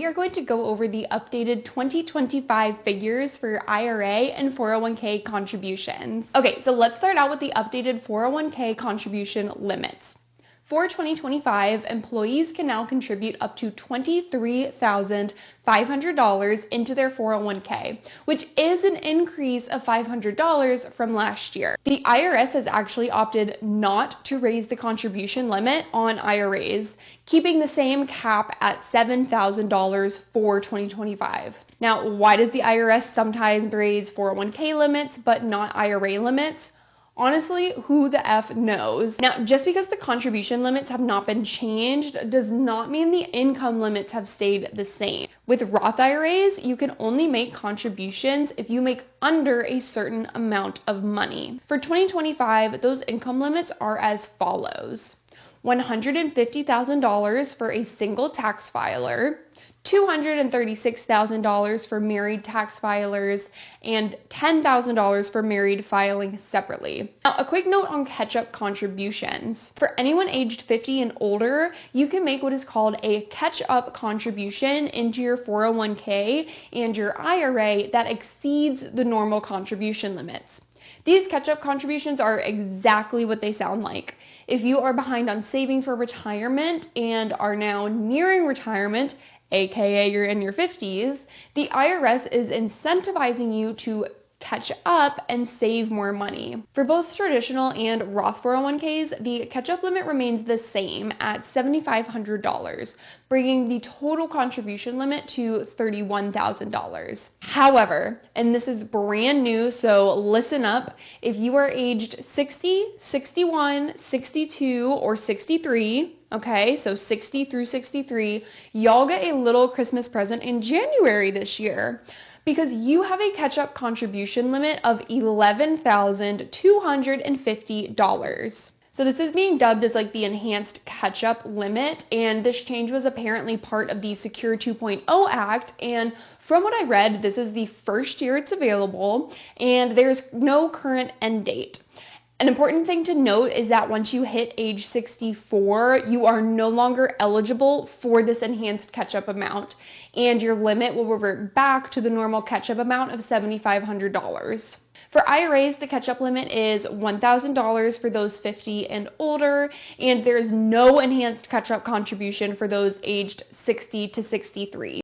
We are going to go over the updated 2025 figures for IRA and 401k contributions. Okay, so let's start out with the updated 401k contribution limits. For 2025, employees can now contribute up to $23,500 into their 401k, which is an increase of $500 from last year. The IRS has actually opted not to raise the contribution limit on IRAs, keeping the same cap at $7,000 for 2025. Now, why does the IRS sometimes raise 401k limits but not IRA limits? Honestly, who the F knows? Now, just because the contribution limits have not been changed does not mean the income limits have stayed the same. With Roth IRAs, you can only make contributions if you make under a certain amount of money. For 2025, those income limits are as follows: $150,000 for a single tax filer, $236,000 for married tax filers, and $10,000 for married filing separately. Now, a quick note on catch-up contributions. For anyone aged 50 and older, you can make what is called a catch-up contribution into your 401k and your IRA that exceeds the normal contribution limits. These catch-up contributions are exactly what they sound like. If you are behind on saving for retirement and are now nearing retirement, aka you're in your 50s, the IRS is incentivizing you to catch up and save more money. For both traditional and Roth 401ks, the catch-up limit remains the same at $7,500, bringing the total contribution limit to $31,000. However, and this is brand new, so listen up, if you are aged 60, 61, 62, or 63, okay, so 60 through 63, y'all get a little Christmas present in January this year, because you have a catch-up contribution limit of $11,250. So this is being dubbed as like the enhanced catch-up limit, and this change was apparently part of the Secure 2.0 Act, and from what I read, this is the first year it's available, and there's no current end date. An important thing to note is that once you hit age 64, you are no longer eligible for this enhanced catch-up amount, and your limit will revert back to the normal catch-up amount of $7,500. For IRAs, the catch-up limit is $1,000 for those 50 and older, and there is no enhanced catch-up contribution for those aged 60 to 63.